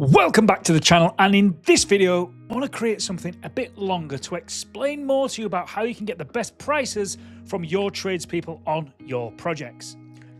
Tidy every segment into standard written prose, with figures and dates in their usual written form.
Welcome back to the channel, and in this video I want to create something a bit longer to explain more to you about how you can get the best prices from your tradespeople on your projects.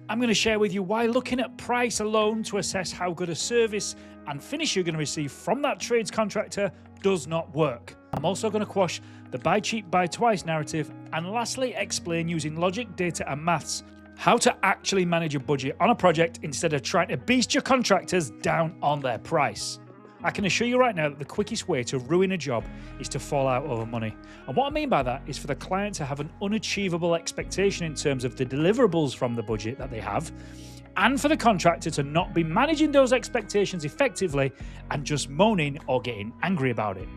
I'm going to share with you why looking at price alone to assess how good a service and finish you're going to receive from that trades contractor does not work. I'm also going to quash the buy cheap, buy twice narrative, and lastly explain using logic, data and maths how to actually manage a budget on a project instead of trying to beast your contractors down on their price. I can assure you right now that the quickest way to ruin a job is to fall out over money. And what I mean by that is for the client to have an unachievable expectation in terms of the deliverables from the budget that they have, and for the contractor to not be managing those expectations effectively and just moaning or getting angry about it.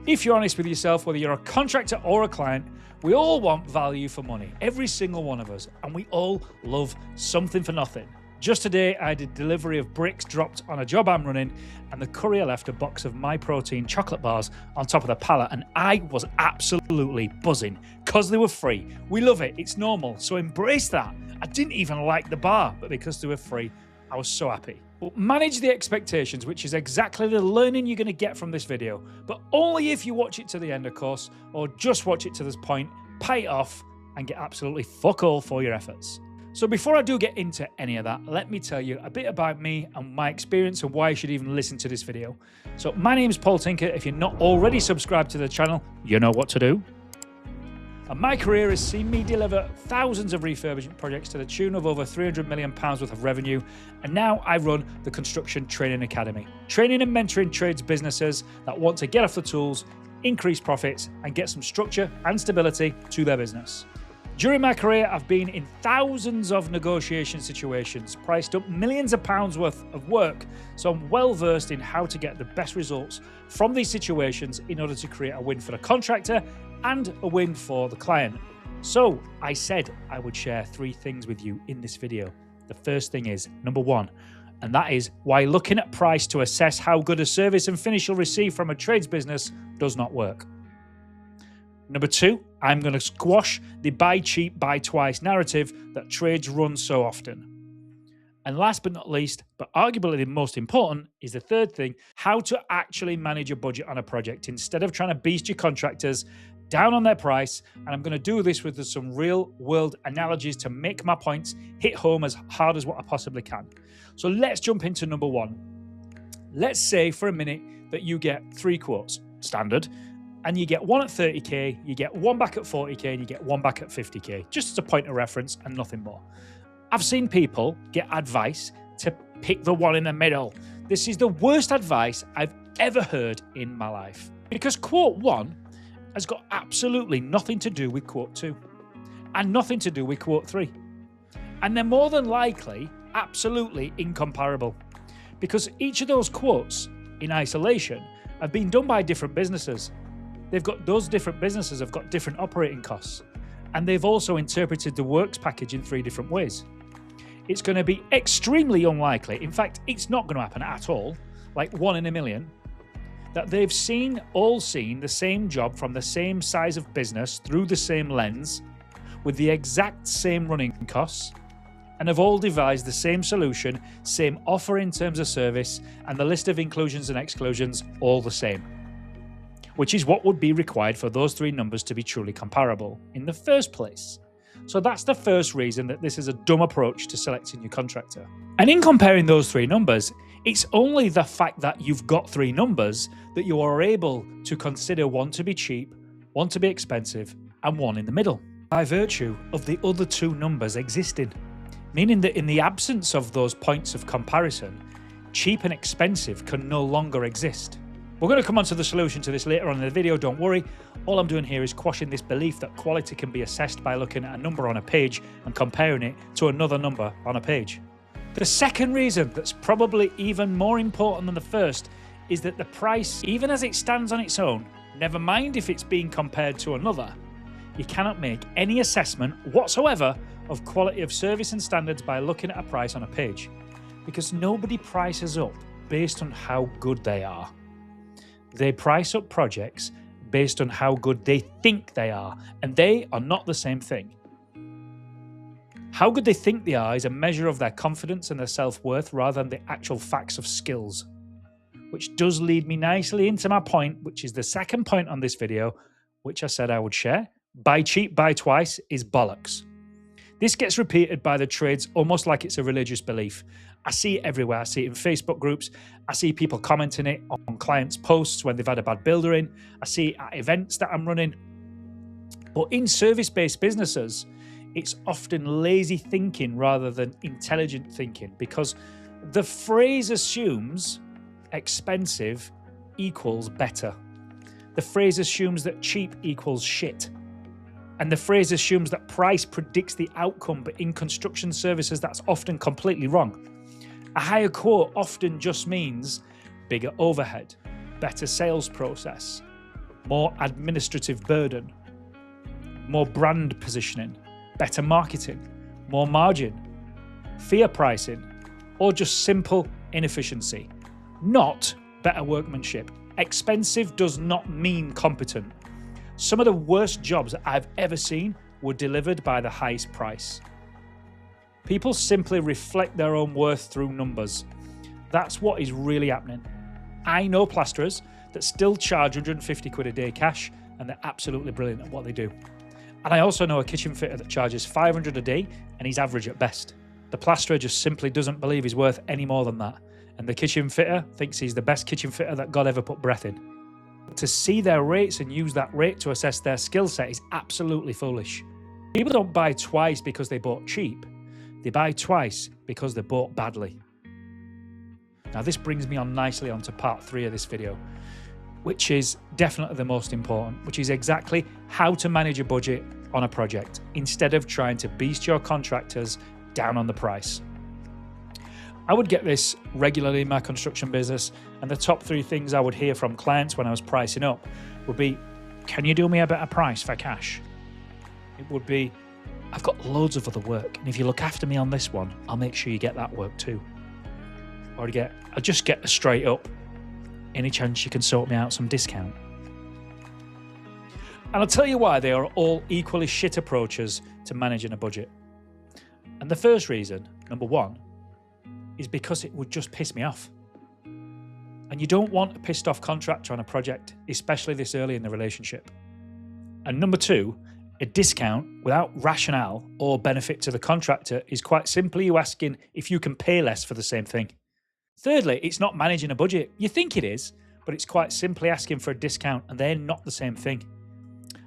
If you're honest with yourself, whether you're a contractor or a client, we all want value for money, every single one of us, and we all love something for nothing. Just today, I did delivery of bricks dropped on a job I'm running, and the courier left a box of My Protein chocolate bars on top of the pallet, and I was absolutely buzzing because they were free. We love it, it's normal, so embrace that. I didn't even like the bar, but because they were free, I was so happy. But manage the expectations, which is exactly the learning you're going to get from this video, but only if you watch it to the end, of course, or just watch it to this point, pay it off, and get absolutely fuck all for your efforts. So before I do get into any of that, let me tell you a bit about me and my experience and why you should even listen to this video. So my name is Paul Tinker. If you're not already subscribed to the channel, you know what to do. And my career has seen me deliver thousands of refurbishment projects to the tune of over £300 million worth of revenue. And now I run the Construction Training Academy, training and mentoring trades businesses that want to get off the tools, increase profits, and get some structure and stability to their business. During my career, I've been in thousands of negotiation situations, priced up millions of pounds worth of work, so I'm well versed in how to get the best results from these situations in order to create a win for the contractor and a win for the client. So I said I would share 3 things with you in this video. The first thing is number 1, and that is why looking at price to assess how good a service and finish you'll receive from a trades business does not work. Number 2, I'm going to squash the buy cheap, buy twice narrative that trades run so often. And last but not least, but arguably the most important, is the third thing, how to actually manage a budget on a project instead of trying to beast your contractors down on their price. And I'm going to do this with some real world analogies to make my points hit home as hard as what I possibly can. So let's jump into number 1. Let's say for a minute that you get 3 quotes, standard, and you get one at 30k, you get one back at 40k, and you get one back at 50k, just as a point of reference and nothing more. I've seen people get advice to pick the one in the middle. This is the worst advice I've ever heard in my life, because quote 1 has got absolutely nothing to do with quote 2 and nothing to do with quote 3. And they're more than likely absolutely incomparable, because each of those quotes in isolation have been done by different businesses. Those different businesses have got different operating costs, and they've also interpreted the works package in 3 different ways. It's going to be extremely unlikely, in fact, it's not going to happen at all, like 1 in a million, that they've all seen the same job from the same size of business through the same lens with the exact same running costs, and have all devised the same solution, same offer in terms of service, and the list of inclusions and exclusions all the same, which is what would be required for those 3 numbers to be truly comparable in the first place. So that's the first reason that this is a dumb approach to selecting your contractor. And in comparing those 3 numbers, it's only the fact that you've got 3 numbers that you are able to consider one to be cheap, one to be expensive, and one in the middle, by virtue of the other 2 numbers existing. Meaning that in the absence of those points of comparison, cheap and expensive can no longer exist. We're going to come on to the solution to this later on in the video, don't worry. All I'm doing here is quashing this belief that quality can be assessed by looking at a number on a page and comparing it to another number on a page. The second reason that's probably even more important than the first is that the price, even as it stands on its own, never mind if it's being compared to another, you cannot make any assessment whatsoever of quality of service and standards by looking at a price on a page, because nobody prices up based on how good they are. They price up projects based on how good they think they are, and they are not the same thing. How good they think they are is a measure of their confidence and their self-worth rather than the actual facts of skills. which does lead me nicely into my point, which is the second point on this video, which I said I would share. Buy cheap, buy twice is bollocks. This gets repeated by the trades almost like it's a religious belief. I see it everywhere. I see it in Facebook groups. I see people commenting it on clients' posts when they've had a bad builder in. I see it at events that I'm running. But in service-based businesses, it's often lazy thinking rather than intelligent thinking, because the phrase assumes expensive equals better. The phrase assumes that cheap equals shit. And the phrase assumes that price predicts the outcome, but in construction services, that's often completely wrong. A higher quote often just means bigger overhead, better sales process, more administrative burden, more brand positioning, better marketing, more margin, fair pricing, or just simple inefficiency, not better workmanship. Expensive does not mean competent. Some of the worst jobs that I've ever seen were delivered by the highest price. People simply reflect their own worth through numbers. That's what is really happening. I know plasterers that still charge 150 quid a day cash, and they're absolutely brilliant at what they do. And I also know a kitchen fitter that charges 500 a day, and he's average at best. The plasterer just simply doesn't believe he's worth any more than that. And the kitchen fitter thinks he's the best kitchen fitter that God ever put breath in. To see their rates and use that rate to assess their skill set is absolutely foolish. People don't buy twice because they bought cheap. They buy twice because they bought badly. Now this brings me on nicely onto part 3 of this video, which is definitely the most important, which is exactly how to manage a budget on a project instead of trying to beast your contractors down on the price. I would get this regularly in my construction business, and the top 3 things I would hear from clients when I was pricing up would be, can you do me a better price for cash? It would be, I've got loads of other work, and if you look after me on this one, I'll make sure you get that work too. Or I'll just get a straight up, any chance you can sort me out some discount? And I'll tell you why they are all equally shit approaches to managing a budget. And the first reason, number 1, is because it would just piss me off. And you don't want a pissed off contractor on a project, especially this early in the relationship. And number 2, a discount without rationale or benefit to the contractor is quite simply you asking if you can pay less for the same thing. Thirdly, it's not managing a budget. You think it is, but it's quite simply asking for a discount, and they're not the same thing.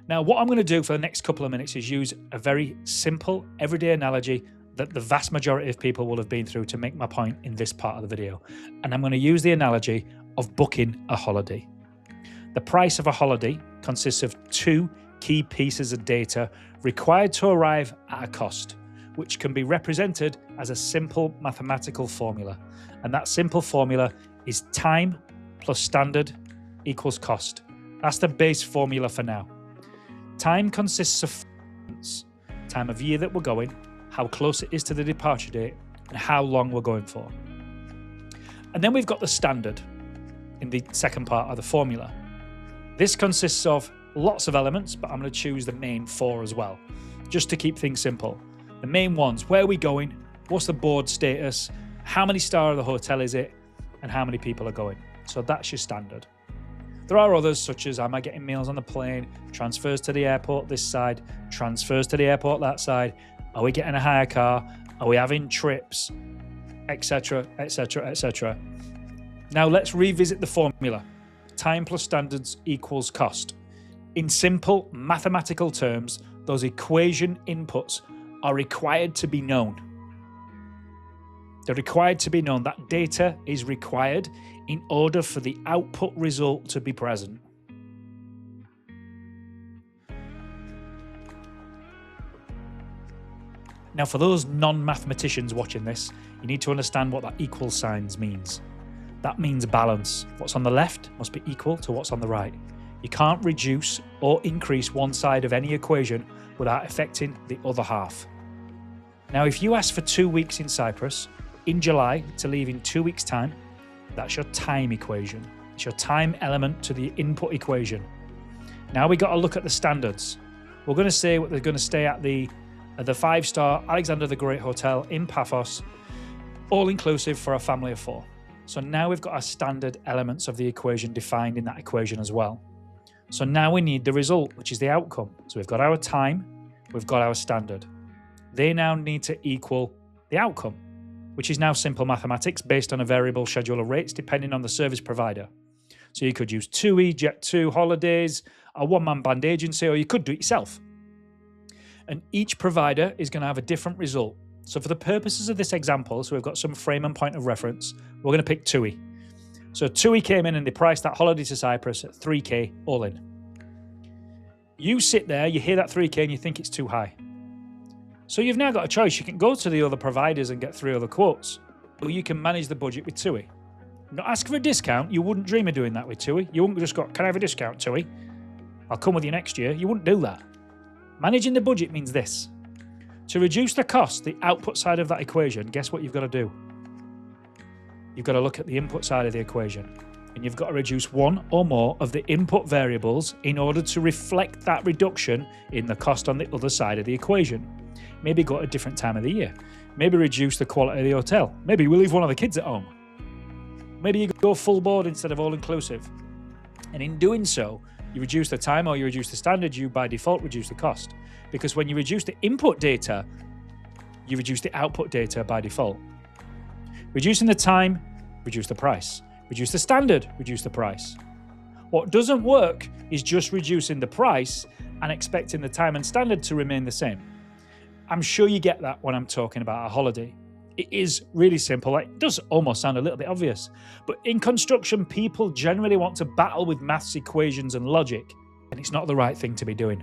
Now, what I'm going to do for the next couple of minutes is use a very simple, everyday analogy that the vast majority of people will have been through to make my point in this part of the video. And I'm going to use the analogy of booking a holiday. The price of a holiday consists of 2 key pieces of data required to arrive at a cost, which can be represented as a simple mathematical formula. And that simple formula is time plus standard equals cost. That's the base formula for now. Time consists of time of year that we're going, how close it is to the departure date, and how long we're going for. And then we've got the standard in the second part of the formula. This consists of lots of elements, but I'm going to choose the main 4 as well, just to keep things simple. The main ones: where are we going, what's the board status, how many star of the hotel is it, and how many people are going. So that's your standard. There are others, such as am I getting meals on the plane, transfers to the airport this side, transfers to the airport that side, are we getting a hire car, are we having trips, etc, etc, etc. Now let's revisit the formula. Time plus standards equals cost. In simple mathematical terms, those equation inputs are required to be known. They're required to be known. That data is required in order for the output result to be present. Now, for those non-mathematicians watching this, you need to understand what that equal signs means. That means balance. What's on the left must be equal to what's on the right. You can't reduce or increase one side of any equation without affecting the other half. Now, if you ask for 2 weeks in Cyprus in July to leave in 2 weeks' time, that's your time equation. It's your time element to the input equation. Now we got to look at the standards. We're going to say what they're going to stay at the 5-star Alexander the Great Hotel in Paphos, all inclusive for a family of 4. So now we've got our standard elements of the equation defined in that equation as well. So now we need the result, which is the outcome. So we've got our time, we've got our standard. They now need to equal the outcome, which is now simple mathematics based on a variable schedule of rates depending on the service provider. So you could use TUI, Jet2, Holidays, a one-man band agency, or you could do it yourself. And each provider is going to have a different result. So for the purposes of this example, so we've got some frame and point of reference, we're going to pick TUI. So TUI came in and they priced that holiday to Cyprus at 3K all in. You sit there, you hear that 3K and you think it's too high. So you've now got a choice. You can go to the other providers and get 3 other quotes, or you can manage the budget with TUI. Not ask for a discount. You wouldn't dream of doing that with TUI. You wouldn't just go, can I have a discount, TUI? I'll come with you next year. You wouldn't do that. Managing the budget means this. To reduce the cost, the output side of that equation, guess what you've got to do? You've got to look at the input side of the equation, and you've got to reduce one or more of the input variables in order to reflect that reduction in the cost on the other side of the equation. Maybe go at a different time of the year. Maybe reduce the quality of the hotel. Maybe we leave one of the kids at home. Maybe you go full board instead of all-inclusive. And in doing so, you reduce the time or you reduce the standard, you by default reduce the cost. Because when you reduce the input data, you reduce the output data by default. Reducing the time, reduce the price. Reduce the standard, reduce the price. What doesn't work is just reducing the price and expecting the time and standard to remain the same. I'm sure you get that when I'm talking about a holiday. It is really simple. It does almost sound a little bit obvious, but in construction, people generally want to battle with maths equations and logic, and it's not the right thing to be doing.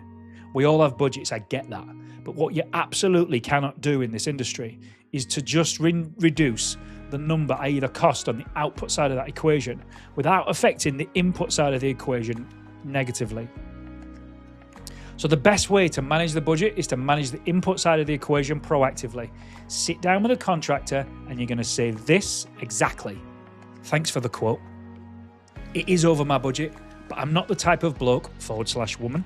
We all have budgets, I get that, but what you absolutely cannot do in this industry is to just reduce the number, i.e. the cost on the output side of that equation, without affecting the input side of the equation negatively. So the best way to manage the budget is to manage the input side of the equation proactively. Sit down with a contractor and you're going to say this exactly. Thanks for the quote. It is over my budget, but I'm not the type of bloke / woman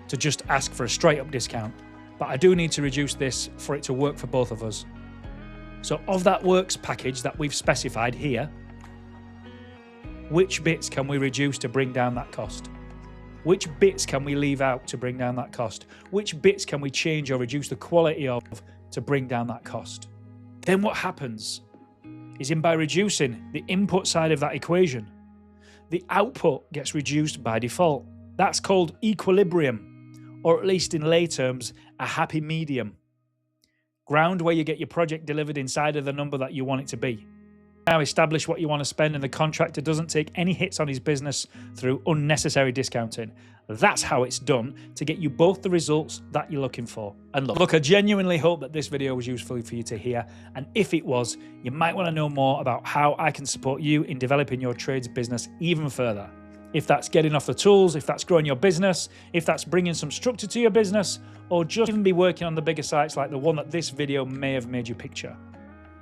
to just ask for a straight up discount. But I do need to reduce this for it to work for both of us. So of that works package that we've specified here, which bits can we reduce to bring down that cost? Which bits can we leave out to bring down that cost? Which bits can we change or reduce the quality of to bring down that cost? Then what happens is by reducing the input side of that equation, the output gets reduced by default. That's called equilibrium, or at least in lay terms, a happy medium. Ground where you get your project delivered inside of the number that you want it to be. Now establish what you want to spend and the contractor doesn't take any hits on his business through unnecessary discounting. That's how it's done to get you both the results that you're looking for. And look, I genuinely hope that this video was useful for you to hear. And if it was, you might want to know more about how I can support you in developing your trades business even further. If that's getting off the tools, if that's growing your business, if that's bringing some structure to your business, or just even be working on the bigger sites like the one that this video may have made you picture.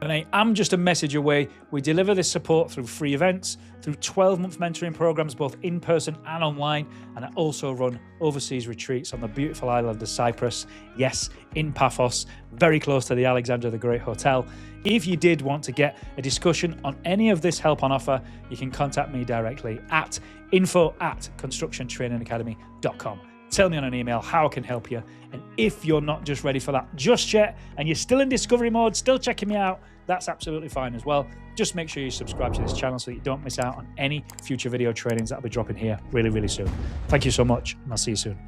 And I am just a message away. We deliver this support through free events, through 12-month mentoring programs, both in person and online. And I also run overseas retreats on the beautiful island of Cyprus. Yes, in Paphos, very close to the Alexander the Great Hotel. If you did want to get a discussion on any of this help on offer, you can contact me directly at info@constructiontrainingacademy.com. Tell me on an email how I can help you. And if you're not just ready for that just yet, and you're still in discovery mode, still checking me out, that's absolutely fine as well. Just make sure you subscribe to this channel so that you don't miss out on any future video trainings that I'll be dropping here really, really soon. Thank you so much, and I'll see you soon.